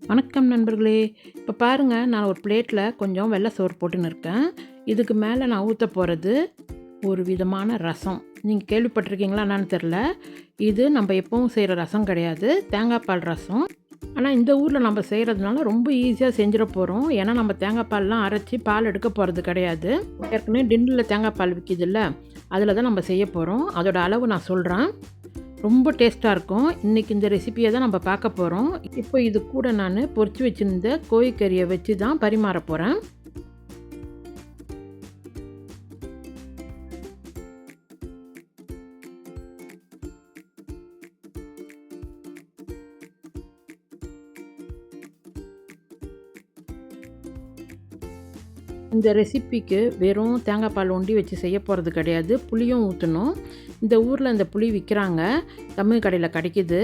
வணக்கம் நண்பர்களே. இப்போ பாருங்கள், நான் ஒரு பிளேட்டில் கொஞ்சம் வெள்ளை சோறு போட்டுன்னு இருக்கேன். இதுக்கு மேலே நான் ஊற்ற போகிறது ஒரு விதமான ரசம். நீங்கள் கேள்விப்பட்டிருக்கீங்களா என்னன்னு தெரில. இது நம்ம எப்பவும் செய்கிற ரசம் கிடையாது, தேங்காய் பால் ரசம். ஆனால் இந்த ஊரில் நம்ம செய்கிறதுனால ரொம்ப ஈஸியாக செஞ்சிட போகிறோம். ஏன்னா நம்ம தேங்காய் பால்லாம் அரைச்சி பால் எடுக்க போகிறது கிடையாது. ஏற்கனவே டின்னில் தேங்காய் பால் விற்கிதில்ல, அதில் தான் நம்ம செய்ய போகிறோம். அதோட அளவு நான் சொல்கிறேன். ரொம்ப டேஸ்ட்டாக இருக்கும். இன்றைக்கி இந்த ரெசிபியை தான் நம்ம பார்க்க போகிறோம். இப்போ இது கூட நான் பொரிச்சு வச்சுருந்த கோழிக்கறியை வச்சு தான் பரிமாற போகிறேன். இந்த ரெசிப்பிக்கு வெறும் தேங்காய் பால் ஒண்டி வச்சு செய்ய போகிறது கிடையாது, புளியும் ஊற்றணும். இந்த ஊரில் இந்த புளி விற்கிறாங்க, தமிழ் கடையில் கிடைக்கிது.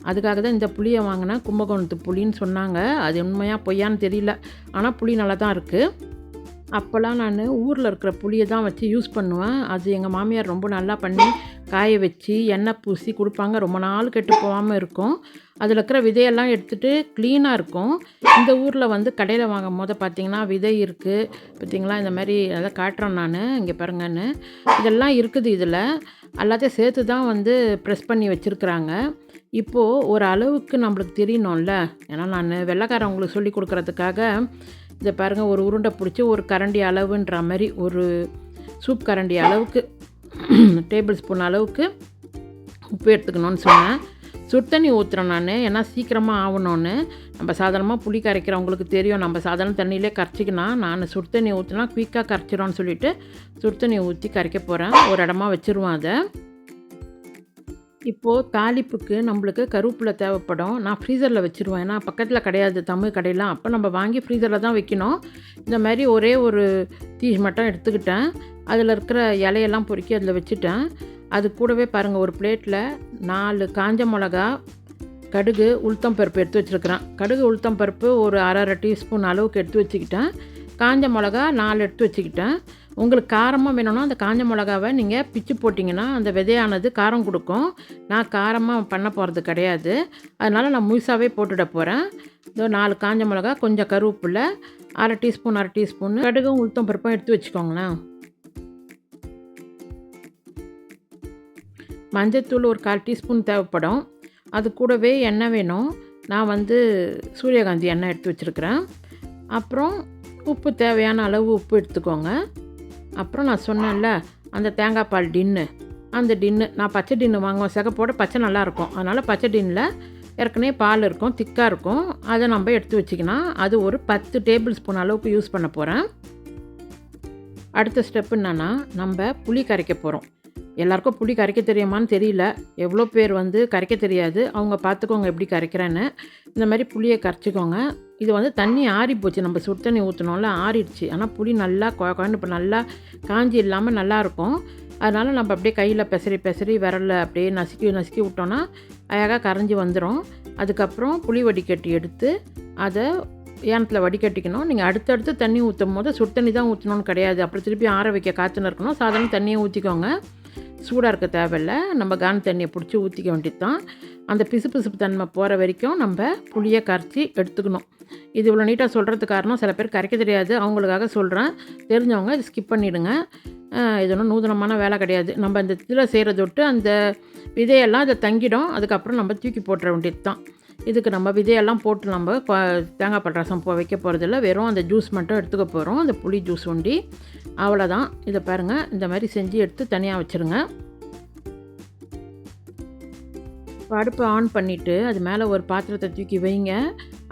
அதுக்காக தான் இந்த புளியை வாங்கினா கும்பகோணத்து புளின்னு சொன்னாங்க. அது உண்மையாக பொய்யான்னு தெரியல, ஆனால் புளி நல்லா தான் இருக்குது. அப்போல்லாம் நான் ஊரில் இருக்கிற புளியை தான் வச்சு யூஸ் பண்ணுவேன். அது எங்கள் மாமியார் ரொம்ப நல்லா பண்ணி காய வச்சு எண்ணெய் பூசி கொடுப்பாங்க. ரொம்ப நாள் கெட்டு போகாமல் இருக்கும். அதில் இருக்கிற விதையெல்லாம் எடுத்துகிட்டு க்ளீனாக இருக்கும். இந்த ஊரில் வந்து கடையில் வாங்கும் போது பார்த்திங்கன்னா விதை இருக்குது பார்த்திங்களா, இந்த மாதிரி அதெல்லாம் காட்டுறேன் நான், இங்கே பாருங்கன்னு. இதெல்லாம் இருக்குது, இதில் எல்லாத்தையும் சேர்த்து தான் வந்து ப்ரெஸ் பண்ணி வச்சுருக்குறாங்க. இப்போது ஒரு அளவுக்கு நம்மளுக்கு தெரியணும்ல, ஏன்னா நான் வெள்ளைக்காரவங்களுக்கு சொல்லி கொடுக்குறதுக்காக இதை பாருங்கள், ஒரு உருண்டை பிடிச்சி ஒரு கரண்டி அளவுன்ற மாதிரி, ஒரு சூப் கரண்டி அளவுக்கு டேபிள் ஸ்பூன் அளவுக்கு உப்பு எடுத்துக்கணும்னு சொன்னேன். சுடுதண்ணி ஊற்றுறேன் நான், ஏன்னா சீக்கிரமாக ஆகணும்னு. நம்ம சாதாரணமாக புளி கரைக்கிறவங்களுக்கு தெரியும், நம்ம சாதாரண தண்ணியிலே கரைச்சிக்கலாம். நான் சுடுதண்ணி ஊற்றினா குயிக்காக கரைச்சிடும்னு சொல்லிவிட்டு சுடுதண்ணி ஊற்றி கரைக்க போகிறேன். ஒரு இடமா வச்சுருவேன் அதை. இப்போது தாளிப்புக்கு நம்மளுக்கு கருவேப்பிலை தேவைப்படும். நான் ஃப்ரீசரில் வச்சுருவேன், ஏன்னா பக்கத்தில் கிடையாது தமிழ் கடையெல்லாம். அப்போ நம்ம வாங்கி ஃப்ரீசரில் தான் வைக்கணும். இந்த மாதிரி ஒரே ஒரு தீ மட்டும் எடுத்துக்கிட்டேன். அதில் இருக்கிற இலையெல்லாம் பொறுக்கி அதில் வச்சுட்டேன். அது கூடவே பாருங்கள், ஒரு பிளேட்டில் 4 காஞ்ச மிளகா, கடுகு, உளுத்தம் பருப்பு எடுத்து வச்சுருக்கிறேன். கடுகு உளுத்தம் பருப்பு ஒரு அரை டீஸ்பூன் அளவுக்கு எடுத்து வச்சுக்கிட்டேன். காஞ்ச மிளகா 4 எடுத்து வச்சுக்கிட்டேன். உங்களுக்கு காரமாக வேணும்னா அந்த காஞ்ச மிளகாவை நீங்கள் பிச்சு போட்டிங்கன்னா அந்த விதையானது காரம் கொடுக்கும். நான் காரமாக பண்ண போகிறது கிடையாது, அதனால் நான் முழுசாகவே போட்டுட போகிறேன். இதோ 4 காஞ்ச மிளகா, கொஞ்சம் கருவேப்பிலை, அரை டீஸ்பூன் கடுகும் உளுத்தம் பருப்பும் எடுத்து வச்சுக்கோங்களேன். மஞ்சத்தூள் ஒரு 1/4 டீஸ்பூன் தேவைப்படும். அது கூடவே எண்ணெய் வேணும். நான் வந்து சூரியகாந்தி எண்ணெய் எடுத்து வச்சுருக்கிறேன். அப்புறம் உப்பு, தேவையான அளவு உப்பு எடுத்துக்கோங்க. அப்புறம் நான் சொன்னேன்ல அந்த தேங்காய் பால் டின்னு, அந்த டின்னு நான் பச்சை டின்னு வாங்குவேன். சிகப்போட பச்சை நல்லாயிருக்கும், அதனால் பச்சை டின்னில் ஏற்கனவே பால் இருக்கும், திக்காக இருக்கும். அதை நம்ம எடுத்து வச்சுக்கலாம். அது ஒரு 10 டேபிள் ஸ்பூன் அளவுக்கு யூஸ் பண்ண போகிறேன். அடுத்த ஸ்டெப்பு என்னென்னா, நம்ம புளி கரைக்க போகிறோம். எல்லாருக்கும் புளி கரைக்க தெரியுமான்னு தெரியல. எவ்வளோ பேர் வந்து கரைக்க தெரியாது, அவங்க பார்த்துக்கோங்க எப்படி கரைக்கிறேன்னு. இந்த மாதிரி புளியை கரைச்சிக்கோங்க. இது வந்து தண்ணி ஆறி போச்சு, நம்ம சுடு தண்ணி ஊற்றினோம்ல, ஆறிடுச்சு. ஆனால் புளி நல்லா குழன்னு இப்போ நல்லா காஞ்சி இல்லாமல் நல்லாயிருக்கும். அதனால் நம்ம அப்படியே கையில் பெசரி விரலில் அப்படியே நசுக்கி விட்டோன்னா அழகாக கரைஞ்சி வந்துடும். அதுக்கப்புறம் புளி வடிகட்டி எடுத்து அதை ஏனத்தில் வடிகட்டிக்கணும். நீங்கள் அடுத்தடுத்து தண்ணி ஊற்றும் போது சுடு தண்ணி தான் ஊற்றணும்னு கிடையாது. அப்புறம் திருப்பி ஆற வைக்க காற்றுன்னு இருக்கணும். சாதாரண தண்ணியை ஊற்றிக்கோங்க, சூடாக இருக்க தேவையில்லை. நம்ம கான் தண்ணியை பிடிச்சி ஊற்றிக்க வேண்டியது தான். அந்த பிசுப்பு தன்மை போகிற வரைக்கும் நம்ம புளியை கரைச்சி எடுத்துக்கணும். இது இவ்வளோ நீட்டாக சொல்கிறதுக்கு காரணம், சில பேர் கரைக்க தெரியாது, அவங்களுக்காக சொல்கிறேன். தெரிஞ்சவங்க இது ஸ்கிப் பண்ணிவிடுங்க. இது ஒன்றும் நூதனமான வேலை கிடையாது. நம்ம இந்த இதில் செய்கிறத விட்டு அந்த விதையெல்லாம் அதை தங்கிடும். அதுக்கப்புறம் நம்ம தூக்கி போட்டுற வேண்டியது தான். இதுக்கு நம்ம விதையெல்லாம் போட்டு நம்ம தேங்காய் பால் ரசம் வைக்க போகிறதில்ல, வெறும் அந்த ஜூஸ் மட்டும் எடுத்துக்க போகிறோம், அந்த புளி ஜூஸ் ஒண்டி. அவ்வளோதான். இதை பாருங்கள், இந்த மாதிரி செஞ்சு எடுத்து தனியாக வச்சுருங்க. அடுப்பை ஆன் பண்ணிவிட்டு அது மேலே ஒரு பாத்திரத்தை தூக்கி வைங்க.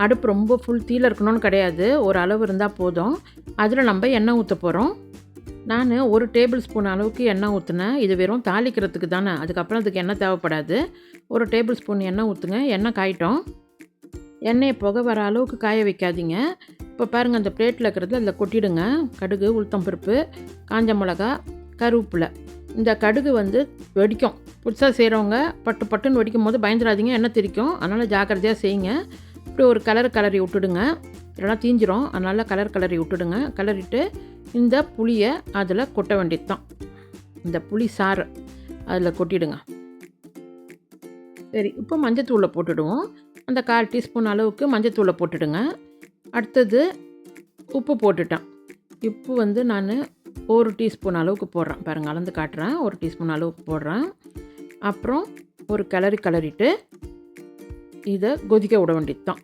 அடுப்பு ரொம்ப ஃபுல் தீயில் இருக்கணும்னு கிடையாது, ஒரு அளவு இருந்தால் போதும். அதில் நம்ம எண்ணெய் ஊற்ற போகிறோம். நான் ஒரு டேபிள் ஸ்பூன் அளவுக்கு எண்ணெய் ஊற்றினேன். இது வெறும் தாளிக்கிறதுக்கு தானே, அதுக்கப்புறம் அதுக்கு எண்ணெய் தேவைப்படாது. ஒரு டேபிள் ஸ்பூன் எண்ணெய் ஊற்றுங்க. எண்ணெய் காயிட்டோம். எண்ணெயை புகை வர அளவுக்கு காய வைக்காதீங்க. இப்போ பாருங்கள், அந்த பிளேட்டில் இருக்கிறது அதில் கொட்டிடுங்க. கடுகு, உளுத்தம் பருப்பு, காஞ்ச மிளகா, கருவேப்பிலை. இந்த கடுகு வந்து வெடிக்கும். புதுசாக செய்கிறவங்க பட்டுன்னு வெடிக்கும் போது பயந்துடாதீங்க, எண்ணெய் திரிக்கும். அதனால் ஜாக்கிரதையாக செய்யுங்க. இப்படி ஒரு கலரி விட்டுடுங்க, இல்லைனா தீஞ்சிரும். அதனால் கலரி விட்டுடுங்க. கலரிட்டு இந்த புளியை அதில் கொட்ட வேண்டியது தான். இந்த புளி சாறு அதில் கொட்டிடுங்க. சரி, இப்போ மஞ்சத்தூளை போட்டுடுவோம். அந்த 1/4 டீஸ்பூன் அளவுக்கு மஞ்சத்தூளை போட்டுடுங்க. அடுத்தது உப்பு போட்டுட்டேன். உப்பு வந்து நான் 1 டீஸ்பூன் அளவுக்கு போடுறேன். பாருங்கள், அளந்து காட்டுறேன். 1 டீஸ்பூன் அளவுக்கு போடுறேன். அப்புறம் ஒரு கிளறிட்டு இதை கொதிக்க விட வேண்டியது தான்.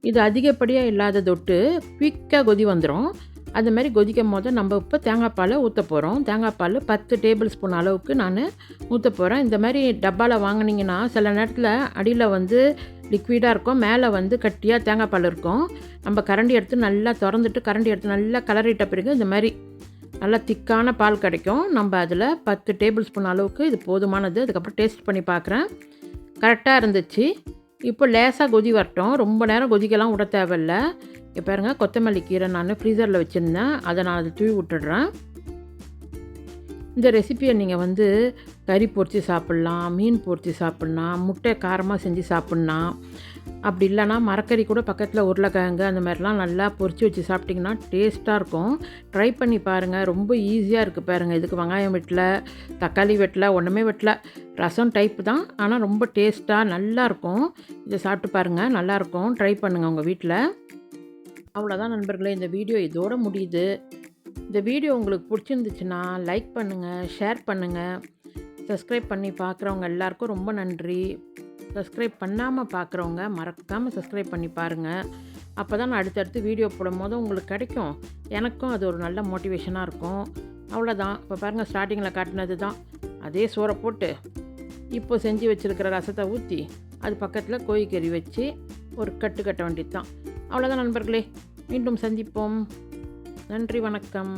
இது அதிகப்படியாக இல்லாத தொட்டு குயிக்காக கொதி வந்துடும். அதுமாரி கொதிக்கும் போது நம்ம இப்போ தேங்காய் பாலை ஊற்ற போகிறோம். தேங்காய் பால் 10 டேபிள் ஸ்பூன் அளவுக்கு நான் ஊற்ற போகிறேன். இந்த மாதிரி டப்பாவில் வாங்கினீங்கன்னா சில நேரத்தில் அடியில் வந்து லிக்விடாக இருக்கும், மேலே வந்து கட்டியாக தேங்காய் பால் இருக்கும். நம்ம கரண்டி எடுத்து நல்லா திறந்துட்டு கரண்டி எடுத்து நல்லா கிளறிட்ட பிறகு இந்த மாதிரி நல்லா திக்கான பால் கிடைக்கும். நம்ம அதில் 10 டேபிள் ஸ்பூன் அளவுக்கு இது போதுமானது. அதுக்கப்புறம் டேஸ்ட் பண்ணி பார்க்குறேன், கரெக்டாக இருந்துச்சு. இப்போ லேசாக கொதி வரட்டும், ரொம்ப நேரம் கொதிக்கலாம் விட தேவையில்ல. இங்கே பாருங்கள், கொத்தமல்லி கீரை நான் ஃப்ரீசரில் வச்சுருந்தேன், அதை நான் அதை தூவி விட்டுடுறேன். இந்த ரெசிப்பியை நீங்கள் வந்து கறி பொரித்து சாப்பிட்லாம், மீன் பொரித்து சாப்பிட்லாம், முட்டை காரமாக செஞ்சு சாப்பிட்லாம். அப்படி இல்லைனா மரக்கறி கூட பக்கத்தில் உருளைக்கிழங்கு அந்த மாதிரிலாம் நல்லா பொரித்து வச்சு சாப்பிட்டிங்கன்னா டேஸ்ட்டாக இருக்கும். ட்ரை பண்ணி பாருங்கள், ரொம்ப ஈஸியாக இருக்குது பாருங்கள். இதுக்கு வெங்காயம் வெட்டல, தக்காளி வெட்டல, ஒன்றுமே வெட்டல. ரசம் டைப் தான், ஆனால் ரொம்ப டேஸ்ட்டாக நல்லாயிருக்கும். இதை சாப்பிட்டு பாருங்கள், நல்லாயிருக்கும். ட்ரை பண்ணுங்கள் உங்கள் வீட்டில். அவ்வளோதான் நண்பர்களே, இந்த வீடியோ இதோட முடியுது. இந்த வீடியோ உங்களுக்கு பிடிச்சிருந்துச்சுன்னா லைக் பண்ணுங்கள், ஷேர் பண்ணுங்கள். சப்ஸ்கிரைப் பண்ணி பார்க்குறவங்க எல்லாருக்கும் ரொம்ப நன்றி. சப்ஸ்கிரைப் பண்ணாமல் பார்க்குறவங்க மறக்காமல் சப்ஸ்கிரைப் பண்ணி பாருங்கள். அப்போ தான் நான் அடுத்தடுத்து வீடியோ போடும்போது உங்களுக்கு கிடைக்கும். எனக்கும் அது ஒரு நல்ல மோட்டிவேஷனாக இருக்கும். அவ்வளோதான். இப்போ பாருங்கள், ஸ்டார்டிங்கில் காட்டினது தான். அதே சோறை போட்டு இப்போ செஞ்சு வச்சுருக்கிற ரசத்தை ஊற்றி அது பக்கத்தில் கோழிக்கறி வச்சு ஒரு கட்ட வேண்டியது தான். அவ்வளோதான் நண்பர்களே, மீண்டும் சந்திப்போம். நன்றி, வணக்கம்.